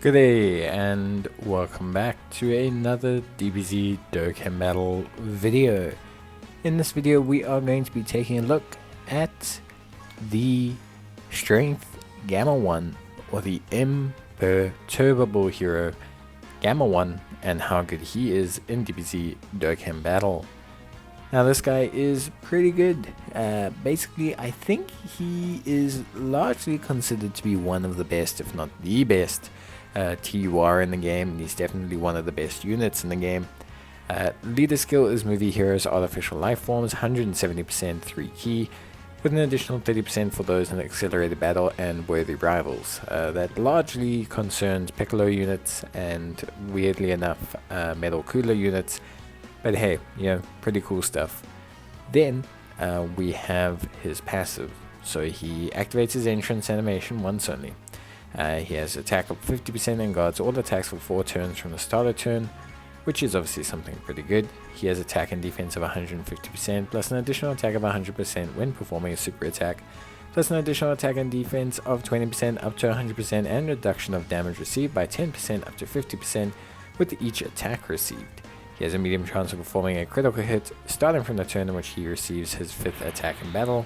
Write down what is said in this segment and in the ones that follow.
Good day and welcome back to another DBZ Dokkan battle video. In this video we are going to be taking a look at the Strength Gamma 1 or the Imperturbable hero Gamma 1 and how good he is in DBZ Dokkan battle. Now this guy is pretty good. Basically I think he is largely considered to be one of the best, if not the best TUR in the game, and he's definitely one of the best units in the game. Leader skill is movie heroes artificial life forms, 170% 3 key, with an additional 30% for those in accelerated battle and worthy rivals. That largely concerns Piccolo units and weirdly enough Metal Cooler units, but hey, pretty cool stuff. Then we have his passive, so he activates his entrance animation once only. He has attack of 50% and guards all attacks for 4 turns from the start of turn, which is obviously something pretty good. He has attack and defense of 150%, plus an additional attack of 100% when performing a super attack, plus an additional attack and defense of 20% up to 100%, and reduction of damage received by 10% up to 50% with each attack received. He has a medium chance of performing a critical hit starting from the turn in which he receives his 5th attack in battle,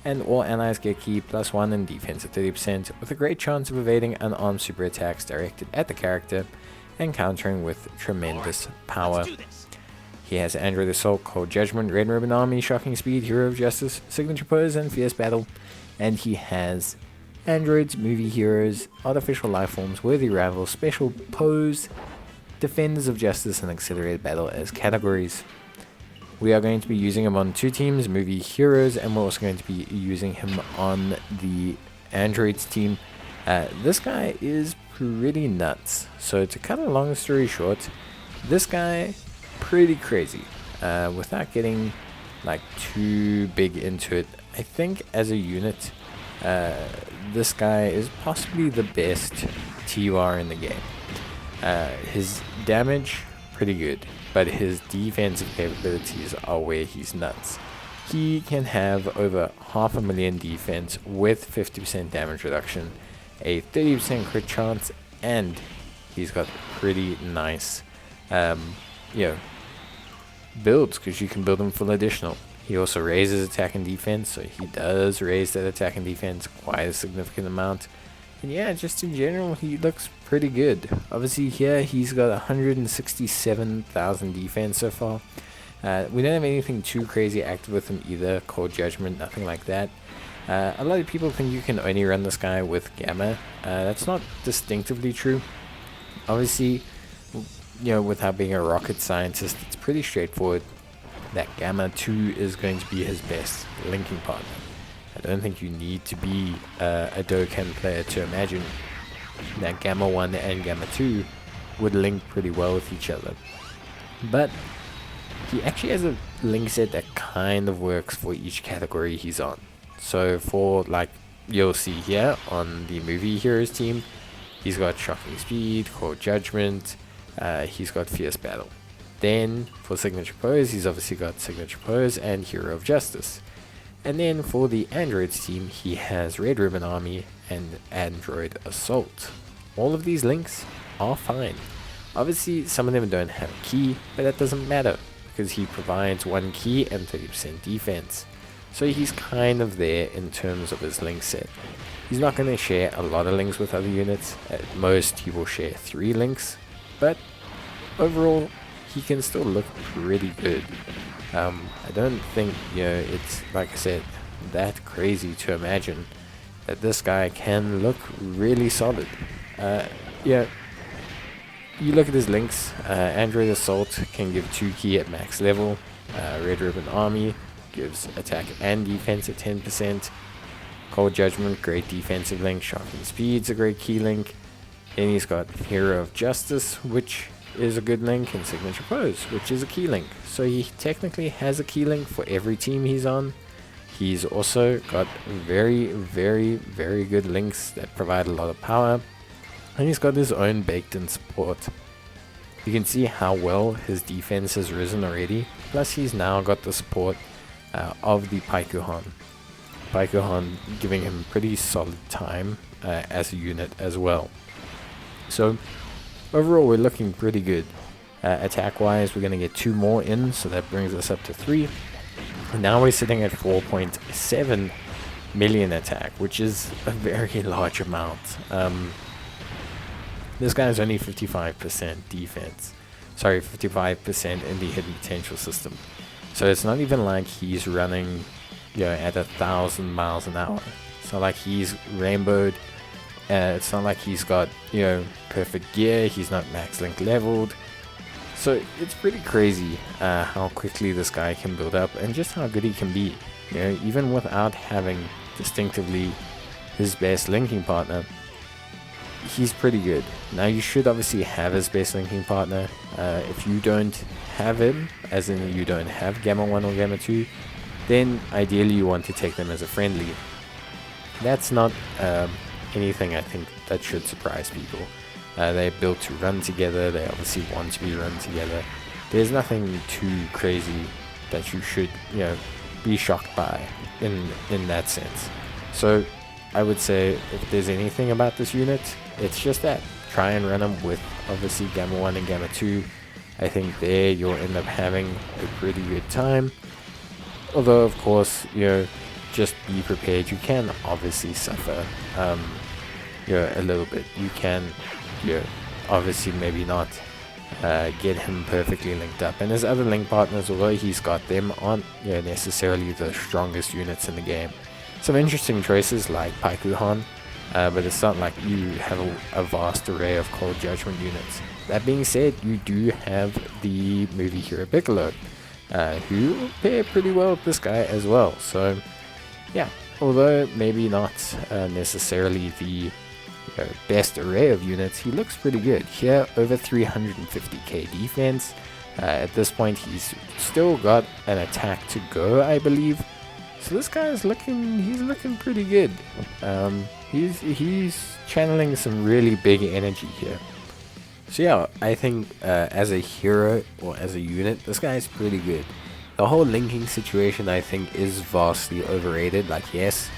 and all allies get key +1 in defense at 30%, with a great chance of evading unarmed super attacks directed at the character and countering with tremendous power. He has Android Assault, Cold Judgment, Red Ribbon Army, Shocking Speed, Hero of Justice, Signature Pose, and Fierce Battle. And he has Androids, Movie Heroes, Artificial Lifeforms, Worthy Rivals, Special Pose, Defenders of Justice, and Accelerated Battle as categories. We are going to be using him on 2 teams, Movie Heroes, and we're also going to be using him on the Androids team. This guy is pretty nuts. So to cut a long story short, this guy pretty crazy. Without getting like too big into it, I think as a unit, this guy is possibly the best TUR in the game. His damage, pretty good, but his defensive capabilities are where he's nuts. He can have over 500,000 defense with 50% damage reduction, a 30% crit chance, and he's got pretty nice builds, because you can build him full additional. He also raises attack and defense, so he does raise that attack and defense quite a significant amount. And yeah, just in general, he looks pretty good. Obviously here he's got 167,000 defense so far. We don't have anything too crazy active with him either, Cold Judgment, nothing like that. A lot of people think you can only run this guy with Gamma. That's not distinctively true. Obviously, without being a rocket scientist, it's pretty straightforward that Gamma 2 is going to be his best linking partner. I don't think you need to be a Dokkan player to imagine that Gamma 1 and Gamma 2 would link pretty well with each other. But he actually has a link set that kind of works for each category he's on. So for, like, you'll see here on the Movie Heroes team, he's got Shocking Speed, Cold Judgment, he's got Fierce Battle. Then for Signature Pose, he's obviously got Signature Pose and Hero of Justice. And then for the Androids team, he has Red Ribbon Army and Android Assault. All of these links are fine. Obviously, some of them don't have a key, but that doesn't matter, because he provides 1 key and 30% defense. So he's kind of there in terms of his link set. He's not going to share a lot of links with other units. At most, he will share 3 links, but overall, he can still look pretty good. I don't think, it's, like I said, that crazy to imagine that this guy can look really solid. You look at his links. Android Assault can give 2 key at max level. Red Ribbon Army gives attack and defense at 10%. Cold Judgment, great defensive link. Shocking Speed's a great key link. Then he's got Hero of Justice, which is a good link, and Signature Pose, which is a key link. So he technically has a key link for every team he's on. He's also got very, very, very good links that provide a lot of power, and he's got his own baked-in support. You can see how well his defense has risen already, plus he's now got the support of the Paikuhan. Paikuhan giving him pretty solid time as a unit as well. So overall, we're looking pretty good. Attack-wise, we're going to get 2 more in, so that brings us up to 3. And now we're sitting at 4.7 million attack, which is a very large amount. This guy is only 55% defense. Sorry, 55% in the hidden potential system. So it's not even like he's running, at 1,000 miles an hour. It's not like he's rainbowed. It's not like he's got, perfect gear. He's not max link leveled. So it's pretty crazy how quickly this guy can build up and just how good he can be. Even without having distinctively his best linking partner, he's pretty good. Now you should obviously have his best linking partner. If you don't have him, as in you don't have Gamma 1 or Gamma 2, then ideally you want to take them as a friendly. That's not anything I think that should surprise people. They're built to run together. They obviously want to be run together. There's nothing too crazy that you should, be shocked by in that sense. So I would say if there's anything about this unit, it's just that. Try and run them with obviously Gamma 1 and Gamma 2. I think there you'll end up having a pretty good time. Although of course, just be prepared. You can obviously suffer a little bit. You can obviously maybe not get him perfectly linked up, and his other link partners, although he's got them, aren't necessarily the strongest units in the game. Some interesting choices like Paikuhan, but it's not like you have a vast array of Cold Judgment units. That being said, you do have the movie hero Piccolo, who pair pretty well with this guy as well. So yeah, although maybe not necessarily the best array of units, he looks pretty good. Here, over 350k defense. At this point, he's still got an attack to go, I believe. So this guy is looking pretty good. He's channeling some really big energy here. So yeah, I think as a hero or as a unit, this guy is pretty good. The whole linking situation, I think, is vastly overrated. Like, yes,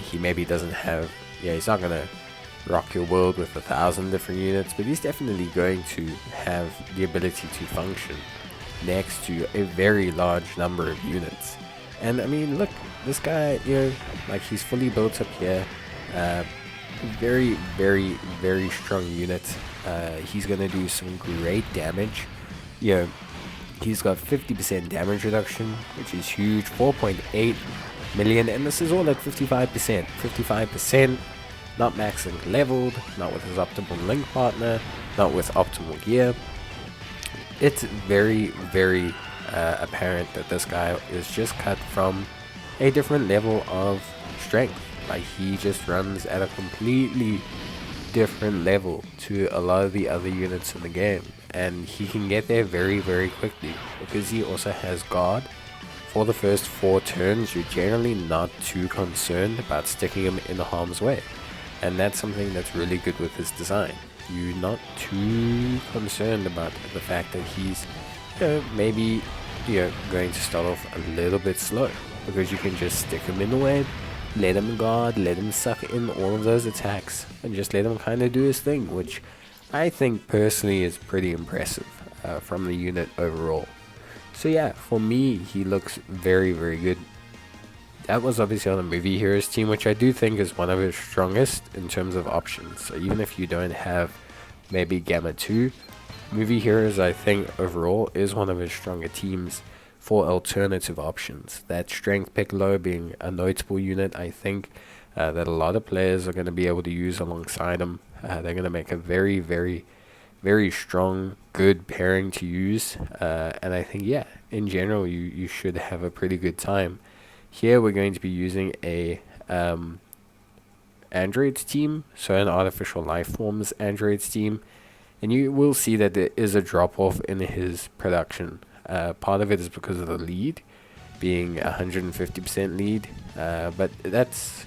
he maybe doesn't have, he's not gonna rock your world with 1,000 different units, but he's definitely going to have the ability to function next to a very large number of units. And I mean, look, this guy, like, he's fully built up here. Very, very, very strong unit. He's gonna do some great damage. He's got 50% damage reduction, which is huge. 4.8 million, and this is all at 55%. 55%. Not max link leveled, not with his optimal link partner, not with optimal gear. It's very, very apparent that this guy is just cut from a different level of strength. Like, he just runs at a completely different level to a lot of the other units in the game, and he can get there very, very quickly because he also has guard. For the first 4 turns, you're generally not too concerned about sticking him in harm's way. And that's something that's really good with his design. You're not too concerned about the fact that he's maybe going to start off a little bit slow, because you can just stick him in the way, let him guard, let him suck in all of those attacks, and just let him kind of do his thing, which I think personally is pretty impressive from the unit overall. So yeah, for me, he looks very, very good. That was obviously on the Movie Heroes team, which I do think is one of his strongest in terms of options. So even if you don't have maybe Gamma 2, Movie Heroes, I think overall is one of his stronger teams for alternative options. That Strength Piccolo being a notable unit, I think that a lot of players are going to be able to use alongside him. They're going to make a very, very, very strong, good pairing to use. And I think, yeah, in general, you should have a pretty good time. Here we're going to be using a androids team, so an artificial life forms androids team, and you will see that there is a drop off in his production. Part of it is because of the lead being 150% lead, but that's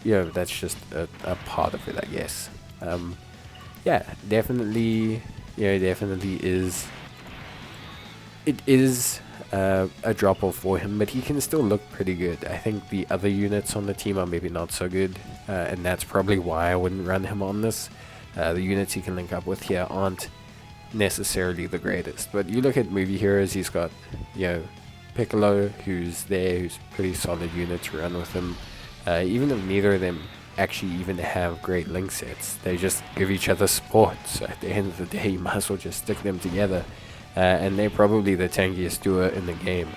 just a part of it, I guess. Yeah, definitely is. It is a drop off for him, but he can still look pretty good. I think the other units on the team are maybe not so good, and that's probably why I wouldn't run him on this, The units he can link up with here aren't necessarily the greatest. But you look at movie heroes, he's got, Piccolo, who's pretty solid unit to run with him. Even if neither of them actually even have great link sets, they just give each other support. So at the end of the day, you might as well just stick them together. And they're probably the tankiest duo in the game,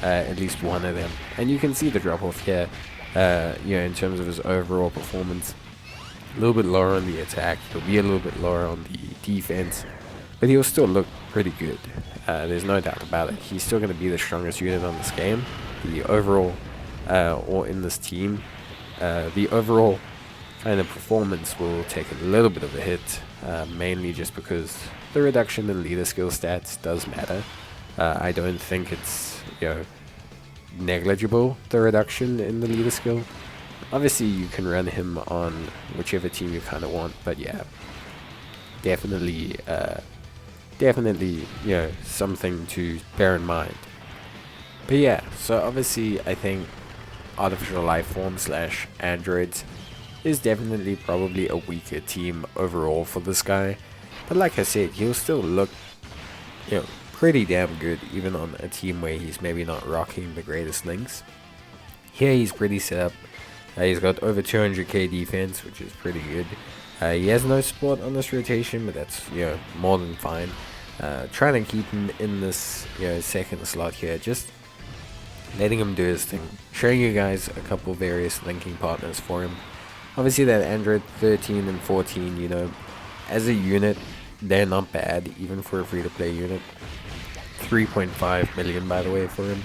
at least one of them. And you can see the drop off here, in terms of his overall performance. A little bit lower on the attack, he'll be a little bit lower on the defense, but he'll still look pretty good. There's no doubt about it. He's still going to be the strongest unit on this game. The overall, or in this team, the overall kind of performance will take a little bit of a hit, mainly just because the reduction in leader skill stats does matter. I don't think it's negligible, the reduction in the leader skill. Obviously you can run him on whichever team you kind of want, but yeah, definitely something to bear in mind. But yeah, so obviously I think artificial life form / androids is definitely probably a weaker team overall for this guy, but like I said, he'll still look pretty damn good even on a team where he's maybe not rocking the greatest links. Here he's pretty set up. He's got over 200k defense, which is pretty good. He has no support on this rotation, but that's more than fine. Trying to keep him in this second slot here, just letting him do his thing, showing you guys a couple various linking partners for him. Obviously that Android 13 and 14, as a unit, they're not bad, even for a free-to-play unit. 3.5 million, by the way, for him.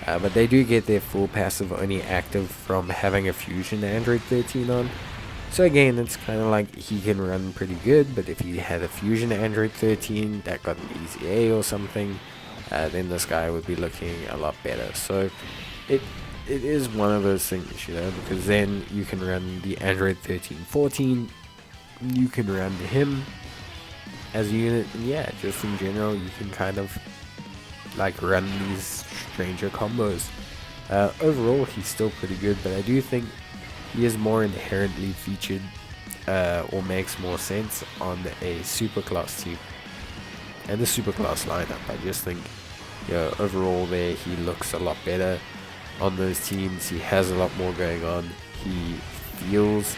But they do get their full passive only active from having a fusion Android 13 on. So again, it's kind of like he can run pretty good, but if he had a fusion Android 13 that got an easy A or something, then this guy would be looking a lot better. So it is one of those things, because then you can run the Android 13 14, you can run him as a unit, and yeah, just in general you can kind of like run these stranger combos. Overall he's still pretty good, but I do think he is more inherently featured, or makes more sense on a superclass team and the superclass lineup. I just think overall there he looks a lot better on those teams. He has a lot more going on. He feels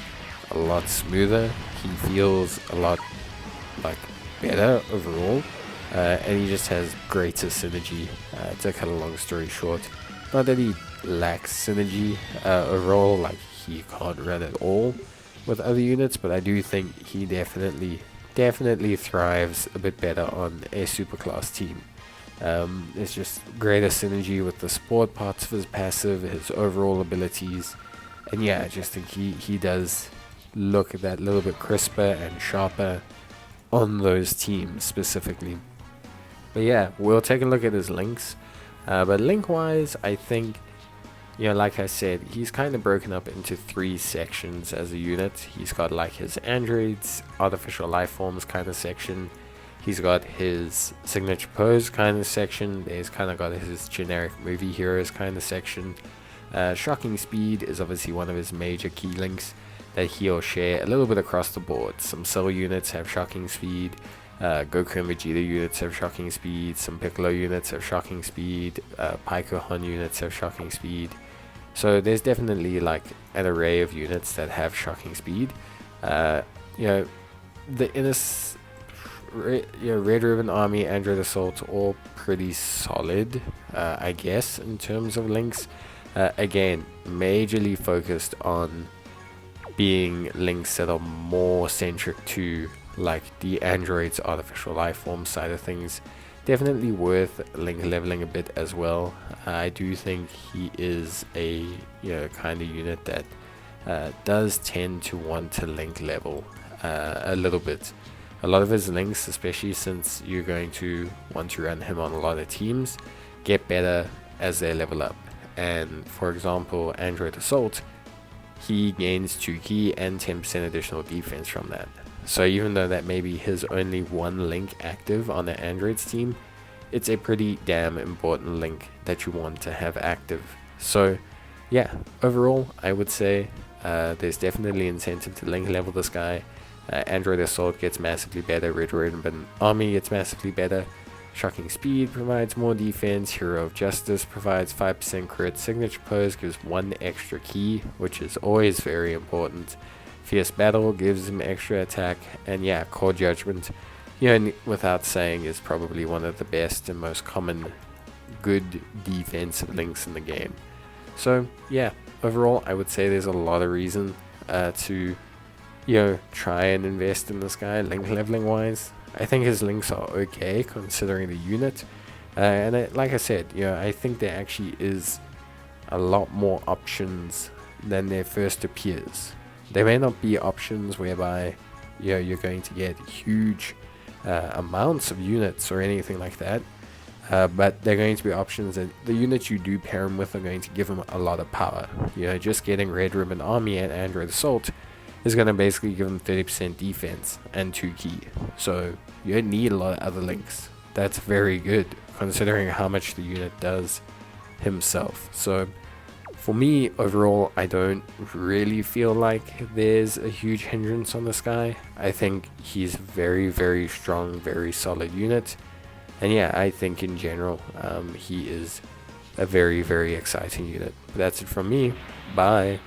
a lot smoother. He feels a lot better overall. And he just has greater synergy. To cut a long story short, not that he lacks synergy overall, like he can't run at all with other units, but I do think he definitely thrives a bit better on a superclass team. It's just greater synergy with the support parts of his passive, his overall abilities, and yeah, I just think he does look that little bit crisper and sharper on those teams specifically. But yeah, we'll take a look at his links. But link wise, I think, like I said, he's kind of broken up into 3 sections as a unit. He's got like his androids, artificial life forms kind of section. He's got his signature pose kind of section. He's kind of got his generic movie heroes kind of section. Shocking speed is obviously one of his major key links that he'll share a little bit across the board. Some Cell units have shocking speed. Goku and Vegeta units have shocking speed. Some Piccolo units have shocking speed. Pico Han units have shocking speed. So there's definitely like an array of units that have shocking speed. The Red Ribbon Army, Android Assault, all pretty solid, I guess, in terms of links. Again, majorly focused on being links that are more centric to like the android's artificial life form side of things. Definitely worth link leveling a bit as well. I do think he is a kind of unit that does tend to want to link level a little bit. A lot of his links, especially since you're going to want to run him on a lot of teams, get better as they level up. And for example, Android Assault, he gains 2 key and 10% additional defense from that. So even though that may be his only one link active on the Android's team, it's a pretty damn important link that you want to have active. So yeah, overall I would say there's definitely incentive to link level this guy. Android Assault gets massively better, Red Ribbon Army gets massively better, Shocking Speed provides more defense, Hero of Justice provides 5% crit, Signature Pose gives 1 extra key, which is always very important, Fierce Battle gives him extra attack, and yeah, Core Judgment, without saying, is probably one of the best and most common good defensive links in the game. So yeah, overall I would say there's a lot of reason to try and invest in this guy link leveling wise. I think his links are okay considering the unit, and like I said, I think there actually is a lot more options than there first appears. There may not be options whereby you're going to get huge amounts of units or anything like that, but they're going to be options that the units you do pair him with are going to give him a lot of power. Just getting Red Ribbon Army and Android Assault is going to basically give him 30% defense and 2 key. So you don't need a lot of other links. That's very good considering how much the unit does himself. So for me, overall, I don't really feel like there's a huge hindrance on this guy. I think he's very, very strong, very solid unit. And yeah, I think in general, he is a very, very exciting unit. But that's it from me. Bye.